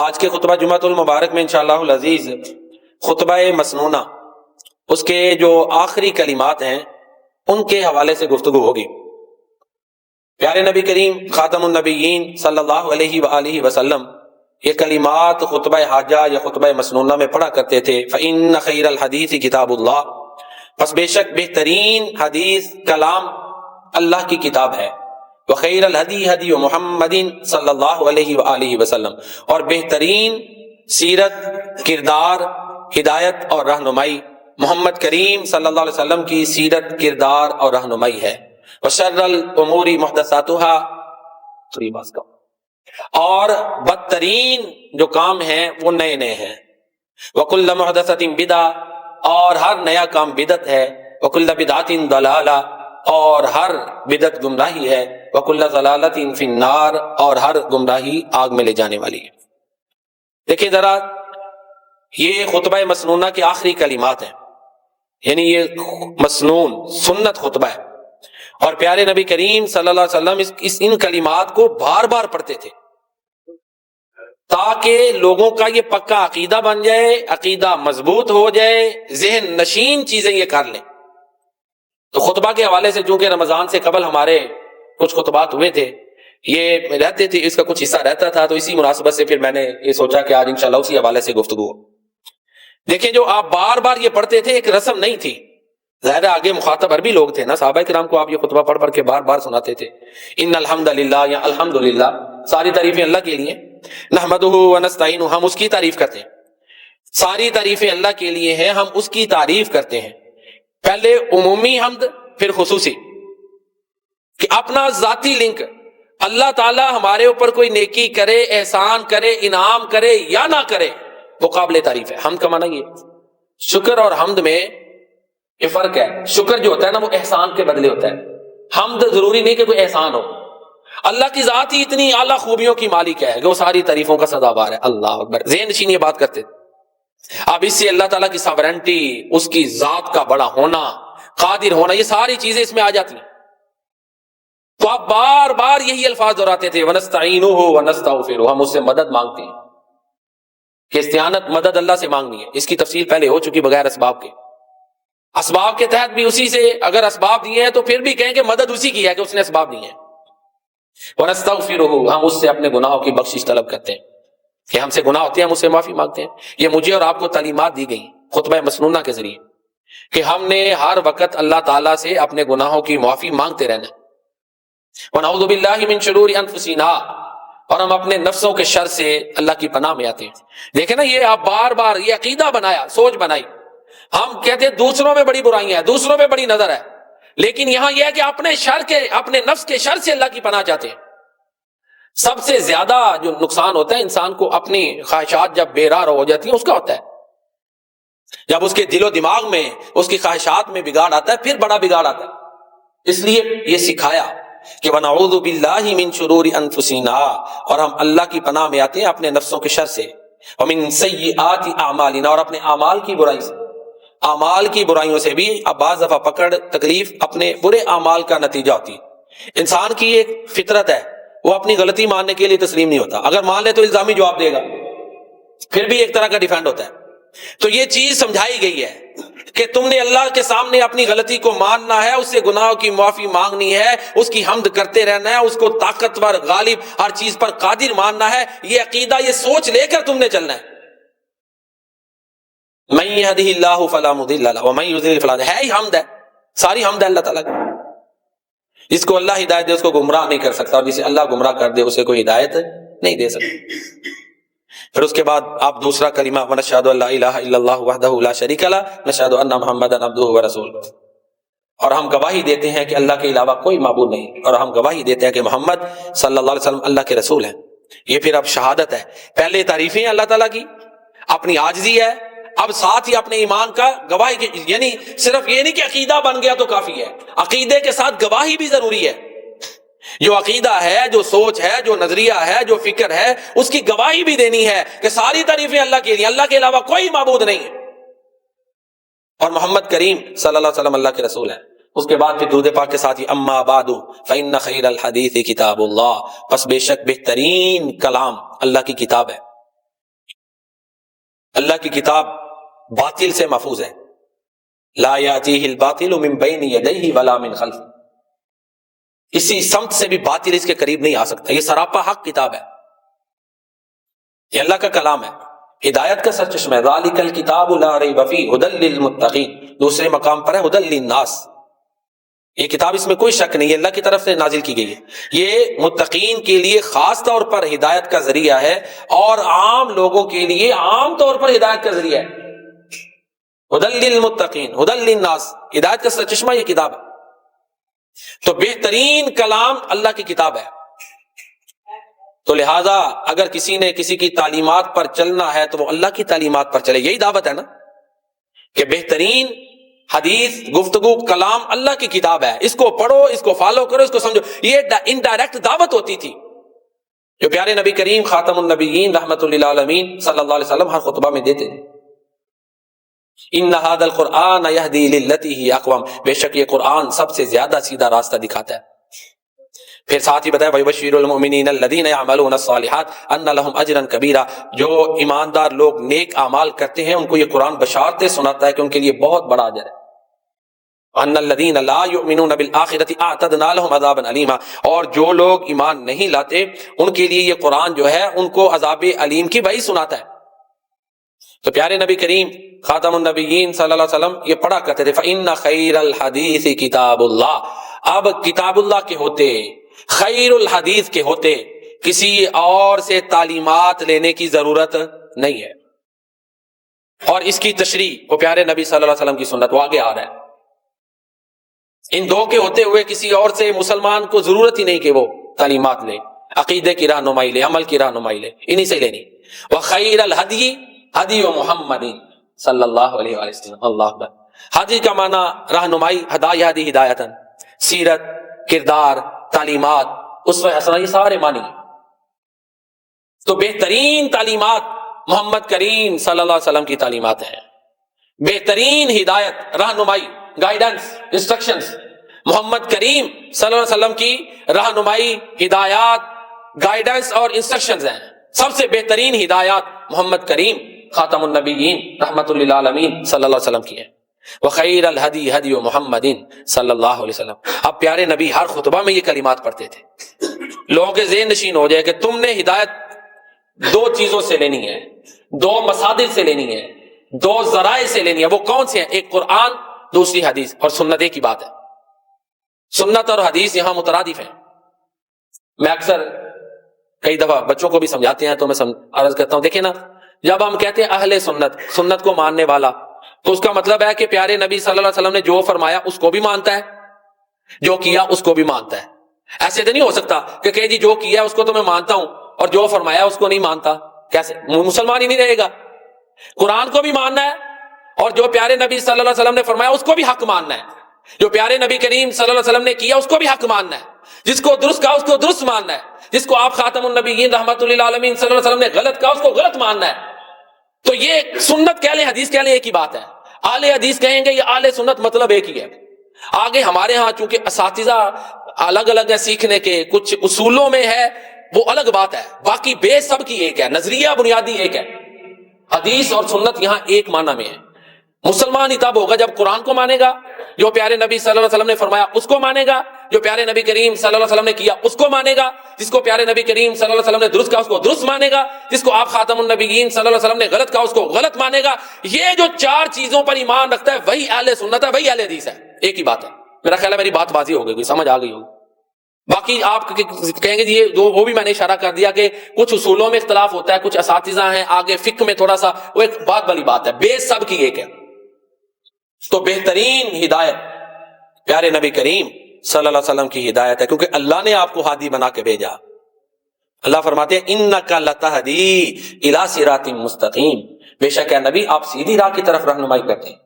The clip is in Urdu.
آج کے خطبہ جمعۃ المبارک میں انشاءاللہ العزیز خطبہ مسنونہ اس کے جو آخری کلمات ہیں ان کے حوالے سے گفتگو ہوگی۔ پیارے نبی کریم خاتم النبیین صلی اللہ علیہ وآلہ وسلم یہ کلمات خطبہ حاجہ یا خطبہ مسنونہ میں پڑھا کرتے تھے۔ فإن خیر الحدیث کتاب اللہ، پس بے شک بہترین حدیث کلام اللہ کی کتاب ہے۔ وخیر الہدی ہدی محمد صلی اللہ علیہ وآلہ وسلم، اور بہترین سیرت، کردار، ہدایت اور رہنمائی محمد کریم صلی اللہ علیہ وسلم کی سیرت، کردار اور رہنمائی ہے۔ وشر الامور محدثاتها، اور بدترین جو کام ہیں وہ نئے نئے ہیں۔ وکل محدثۃ بدعہ، اور ہر نیا کام بدعت ہے۔ وکل بدعۃ ضلالہ، اور ہر بدعت گمراہی ہے۔ وکل ضلالۃ فی النار، اور ہر گمراہی آگ میں لے جانے والی ہے۔ دیکھیں ذرا، یہ خطبہ مسنونہ کے آخری کلمات ہیں، یعنی یہ مسنون سنت خطبہ ہے، اور پیارے نبی کریم صلی اللہ علیہ وسلم ان کلمات کو بار بار پڑھتے تھے تاکہ لوگوں کا یہ پکا عقیدہ بن جائے، عقیدہ مضبوط ہو جائے، ذہن نشین چیزیں یہ کر لیں۔ تو خطبہ کے حوالے سے چونکہ رمضان سے قبل ہمارے کچھ خطبات ہوئے تھے، یہ رہتے تھے، اس کا کچھ حصہ رہتا تھا، تو اسی مناسبت سے پھر میں نے یہ سوچا کہ آج انشاءاللہ اسی حوالے سے گفتگو ہو۔ دیکھیں، جو آپ بار بار یہ پڑھتے تھے ایک رسم نہیں تھی، ظاہر آگے مخاطب عربی لوگ تھے نا، صحابہ کرام کو آپ یہ خطبہ پڑھ کے بار بار سناتے تھے۔ ان الحمدللہ، یا الحمدللہ، ساری تعریفیں اللہ کے لیے۔ نحمدہ ونستعینہ، ہم اس کی تعریف کرتے ہیں، ساری تعریفیں اللہ کے لیے ہیں، ہم اس کی تعریف کرتے ہیں۔ پہلے عمومی حمد، پھر خصوصی، کہ اپنا ذاتی لنک اللہ تعالیٰ ہمارے اوپر کوئی نیکی کرے، احسان کرے، انعام کرے یا نہ کرے، وہ قابل تعریف ہے۔ حمد کا معنی یہ، شکر اور حمد میں یہ فرق ہے۔ شکر جو ہوتا ہے نا وہ احسان کے بدلے ہوتا ہے، حمد ضروری نہیں کہ کوئی احسان ہو۔ اللہ کی ذات ہی اتنی اعلیٰ خوبیوں کی مالک ہے کہ وہ ساری تعریفوں کا سزاوار ہے۔ اللہ اکبر، ذہن نشین یہ بات کرتے تھے۔ اب اس سے اللہ تعالیٰ کی ساورنٹی، اس کی ذات کا بڑا ہونا، قادر ہونا، یہ ساری چیزیں اس میں آ جاتی ہیں۔ تو آپ بار بار یہی الفاظ دہراتے تھے، وَنَسْتَعِينُهُ وَنَسْتَغْفِرُهُ، ہم اس سے مدد مانگتے ہیں۔ کہ استعانت مدد اللہ سے مانگنی ہے، اس کی تفصیل پہلے ہو چکی بغیر اسباب کے۔ اسباب کے تحت بھی اسی سے اگر اسباب دیے ہیں تو پھر بھی کہیں کہ مدد اسی کی ہے کہ اس نے اسباب دیے ہیں۔ وَنَسْتَغْفِرُهُ، ہم اس سے اپنے گناہوں کی بخشش طلب کرتے ہیں کہ ہم سے گناہ ہوتے ہیں، ہم اس سے معافی مانگتے ہیں۔ یہ مجھے اور آپ کو تعلیمات دی گئی خطبہ مسنونہ کے ذریعے کہ ہم نے ہر وقت اللہ تعالیٰ سے اپنے گناہوں کی معافی مانگتے رہنا ہے۔ وَنَعُوذُ بِاللَّهِ مِن شُرُورِ أَنفُسِنَا، اور ہم اپنے نفسوں کے شر سے اللہ کی پناہ میں آتے ہیں۔ دیکھیں نا، یہ آپ بار بار یہ عقیدہ بنایا، سوچ بنائی۔ ہم کہتے ہیں دوسروں میں بڑی برائیاں ہیں، دوسروں میں بڑی نظر ہے، لیکن یہاں یہ ہے کہ اپنے شر کے، اپنے نفس کے شر سے اللہ کی پناہ چاہتے ہیں۔ سب سے زیادہ جو نقصان ہوتا ہے انسان کو اپنی خواہشات جب بے راہ ہو جاتی ہیں اس کا ہوتا ہے۔ جب اس کے دل و دماغ میں، اس کی خواہشات میں بگاڑ آتا ہے، پھر بڑا بگاڑ آتا ہے۔ اس لیے یہ سکھایا کہ وَنَعُوذُ بِاللَّهِ مِن شُرُورِ أَنفُسِنَا، اور ہم اللہ کی پناہ میں آتے ہیں اپنے نفسوں کے شر سے۔ وَمِن سَيِّئَاتِ أَعْمَالِنَا، اور اپنے اعمال کی برائی سے۔ اعمال کی برائیوں سے بھی اب بعض دفعہ پکڑ، تکلیف اپنے برے اعمال کا نتیجہ ہوتی ہے۔ انسان کی ایک فطرت ہے، وہ اپنی غلطی ماننے کے لیے تسلیم نہیں ہوتا، اگر مان لے تو الزامی جواب دے گا، پھر بھی ایک طرح کا ڈیفینڈ ہوتا ہے۔ تو یہ چیز سمجھائی گئی ہے کہ تم نے اللہ کے سامنے اپنی غلطی کو ماننا ہے، اس سے گناہوں کی معافی مانگنی ہے، اس کی حمد کرتے رہنا ہے، اس کو طاقتور، غالب، ہر چیز پر قادر ماننا ہے۔ یہ عقیدہ، یہ سوچ لے کر تم نے چلنا ہے۔ من يهده الله فلا مضل له ومن يضلل فلا هادي، ہے ہی حمد ہے، ساری حمد ہے اللہ تعالیٰ کی۔ جس کو اللہ ہدایت دے اس کو گمراہ نہیں کر سکتا، اور جسے اللہ گمراہ کر دے اسے کوئی ہدایت نہیں دے سکتا۔ پھر اس کے بعد آپ دوسرا کلمہ، وَنَشْهَدُ أَن لَا إِلَٰهَ إِلَّا اللَّهُ وَحْدَهُ لَا شَرِيكَ لَهُ وَنَشْهَدُ أَنَّ مُحَمَّدًا عَبْدُهُ وَرَسُولُهُ، اور ہم گواہی دیتے ہیں کہ اللہ کے علاوہ کوئی معبود نہیں، اور ہم گواہی دیتے ہیں کہ محمد صلی اللہ علیہ وسلم اللہ کے رسول ہیں۔ یہ پھر اب شہادت ہے۔ پہلے تعریفیں اللہ تعالیٰ کی، اپنی عاجزی ہے، اب ساتھ ہی اپنے ایمان کا گواہی کی، یعنی صرف یہ نہیں کہ عقیدہ بن گیا تو کافی ہے، عقیدے کے ساتھ گواہی بھی ضروری ہے۔ جو عقیدہ ہے، جو سوچ ہے، جو نظریہ ہے، جو فکر ہے، اس کی گواہی بھی دینی ہے کہ ساری تعریفیں اللہ کے لیے، اللہ کے علاوہ کوئی معبود نہیں ہے، اور محمد کریم صلی اللہ علیہ وسلم اللہ کے رسول ہیں۔ اس کے بعد پھر درود پاک کے ساتھ ہی اما بعد فإن خیر الحدیث کتاب اللہ، پس بے شک بہترین کلام اللہ کی کتاب ہے۔ اللہ کی کتاب باطل سے محفوظ ہے. لا یاتیہ الباطل من بین یدیہ ولا من خلفہ، اسی سمت سے بھی باطل اس کے قریب نہیں آ سکتا. یہ سراپا حق کتاب ہے، یہ اللہ کا کلام ہے، ہدایت کا سرچشمہ ہے. ذالک الکتاب لا ریب فیہ ھدی للمتقین، دوسرے مقام پر ہے ھدی للناس. یہ کتاب اس میں کوئی شک نہیں ہے، اللہ کی طرف سے نازل کی گئی ہے. یہ متقین کے لیے خاص طور پر ہدایت کا ذریعہ ہے، اور عام لوگوں کے لیے عام طور پر ہدایت کا ذریعہ ہے. ھدی للمتقین ھدی للناس، ہدایت کا سرچشمہ یہ کتاب ہے. تو بہترین کلام اللہ کی کتاب ہے. تو لہٰذا اگر کسی نے کسی کی تعلیمات پر چلنا ہے تو وہ اللہ کی تعلیمات پر چلے. یہی دعوت ہے نا کہ بہترین حدیث گفتگو کلام اللہ کی کتاب ہے، اس کو پڑھو، اس کو فالو کرو، اس کو سمجھو. یہ انڈائریکٹ دعوت ہوتی تھی جو پیارے نبی کریم خاتم النبیین رحمت للعالمین صلی اللہ علیہ وسلم ہر خطبہ میں دیتے تھے. ان ھذا القرآن یہدی للتی ہی اقوم، بے شک یہ قرآن سب سے زیادہ سیدھا راستہ دکھاتا ہے. پھر ساتھ ہی بتایا وَيُبَشِّرُ الْمُؤْمِنِينَ الَّذِينَ يَعْمَلُونَ الصَّالِحَاتِ أَنَّ لَهُمْ أَجْرًا كَبِيرًا، جو ایماندار لوگ نیک اعمال کرتے ہیں ان کو یہ قرآن بشارتیں سناتا ہے کہ ان کے لیے بہت بڑا اجر ہے. وَأَنَّ الَّذِينَ لَا يُؤْمِنُونَ بِالْآخِرَةِ أَعْتَدْنَا لَهُمْ عَذَابًا أَلِيمًا، اور جو لوگ ایمان نہیں لاتے ان کے لیے یہ قرآن جو ہے ان کو عذاب علیم کی وعید سناتا ہے. تو پیارے نبی کریم خاتم النبیین صلی اللہ علیہ وسلم یہ پڑھا کرتے تھے فَإِنَّ خَيْرَ الْحَدِيثِ کتاب اللہ. اب کتاب اللہ کے ہوتے، خیر الحدیث کے ہوتے، کسی اور سے تعلیمات لینے کی ضرورت نہیں ہے. اور اس کی تشریح وہ پیارے نبی صلی اللہ علیہ وسلم کی سنت وہ آگے آ رہا ہے. ان دو کے ہوتے ہوئے کسی اور سے مسلمان کو ضرورت ہی نہیں کہ وہ تعلیمات لے، عقیدے کی رہنمائی لے، عمل کی رہنمائی لے، انہی سے لینی. وخیر الہدی ہدی محمد صلی اللہ علیہ وآلہ وسلم. اللہ اکبر. ہدی کا معنی رہنمائی، ہدایہ ہدی ہدایتن، سیرت، کردار، تعلیمات، اسوہ حسنہ، یہ سارے معنی. تو بہترین تعلیمات محمد کریم صلی اللہ علیہ وسلم کی تعلیمات ہیں. بہترین ہدایت، رہنمائی، گائیڈنس، انسٹرکشنز محمد کریم صلی اللہ علیہ وسلم کی رہنمائی، ہدایات، گائیڈنس اور انسٹرکشنز ہیں. سب سے بہترین ہدایات محمد کریم خاتم النبیین رحمت للعالمین صلی اللہ علیہ وسلم کی ہیں. وخیر الہدی ہدی محمد صلی اللہ علیہ وسلم. اب پیارے نبی ہر خطبہ میں یہ کلمات پڑھتے تھے. لوگوں کے ذہن نشین ہو جائے کہ تم نے ہدایت دو چیزوں سے لینی ہے، دو مصادر سے لینی ہے، دو ذرائع سے لینی ہے. وہ کون سے ہیں؟ ایک قرآن، دوسری حدیث. اور سنت ایک ہی بات ہے. سنت اور حدیث یہاں مترادف ہیں. میں اکثر کئی دفعہ بچوں کو بھی سمجھاتے ہیں تو میں عرض کرتا ہوں، دیکھیں نا، جب ہم کہتے ہیں اہل سنت، سنت کو ماننے والا، تو اس کا مطلب ہے کہ پیارے نبی صلی اللہ علیہ وسلم نے جو فرمایا اس کو بھی مانتا ہے، جو کیا اس کو بھی مانتا ہے. ایسے تو نہیں ہو سکتا کہ جی جو کیا ہے اس کو تو میں مانتا ہوں اور جو فرمایا اس کو نہیں مانتا. کیسے؟ مسلمان ہی نہیں رہے گا. قرآن کو بھی ماننا ہے اور جو پیارے نبی صلی اللہ علیہ وسلم نے فرمایا اس کو بھی حق ماننا ہے. جو پیارے نبی کریم صلی اللہ علیہ وسلم نے کیا اس کو بھی حق ماننا ہے. جس کو درست کہا اس کو درست ماننا ہے. جس کو آپ خاتم النبیین رحمت للعالمین صلی اللہ علیہ وسلم نے غلط کہا اس کو غلط ماننا ہے. تو یہ سنت کہہ لیں، حدیث کہہ لیں، ایک ہی بات ہے. اہل حدیث کہیں گے یا اہل سنت، مطلب ایک ہی ہے. آگے ہمارے ہاں چونکہ اساتذہ الگ الگ ہیں سیکھنے کے، کچھ اصولوں میں ہے وہ الگ بات ہے، باقی بیس سب کی ایک ہے، نظریہ بنیادی ایک ہے. حدیث اور سنت یہاں ایک معنی میں ہے. مسلمان ہی تب ہوگا جب قرآن کو مانے گا، جو پیارے نبی صلی اللہ علیہ وسلم نے فرمایا اس کو مانے گا، جو پیارے نبی کریم صلی اللہ علیہ وسلم نے کیا اس کو مانے گا، جس کو پیارے نبی کریم صلی اللہ علیہ وسلم نے درست کہا اس کو درست مانے گا، جس کو آپ خاتم النبیین صلی اللہ علیہ وسلم نے غلط کہا اس کو غلط مانے گا. یہ جو چار چیزوں پر ایمان رکھتا ہے وہی اہل سنت ہے، وہی اہل حدیث ہے. ایک ہی بات ہے. میرا خیال ہے میری بات واضح ہو گئی، سمجھ آ گئی ہوگی. باقی آپ کہیں گے جی وہ بھی میں نے اشارہ کر دیا کہ کچھ اصولوں میں اختلاف ہوتا ہے، کچھ اساتذہ ہیں آگے فقہ میں تھوڑا سا، وہ ایک بات والی بات ہے، بیس سب کی ایک ہے. تو بہترین ہدایت پیارے نبی کریم صلی اللہ علیہ وسلم کی ہدایت ہے، کیونکہ اللہ نے آپ کو ہادی بنا کے بھیجا. اللہ فرماتے ہیں انک لتہدی الی صراط مستقیم، بے شک ہے نبی آپ سیدھی راہ کی طرف رہنمائی کرتے ہیں.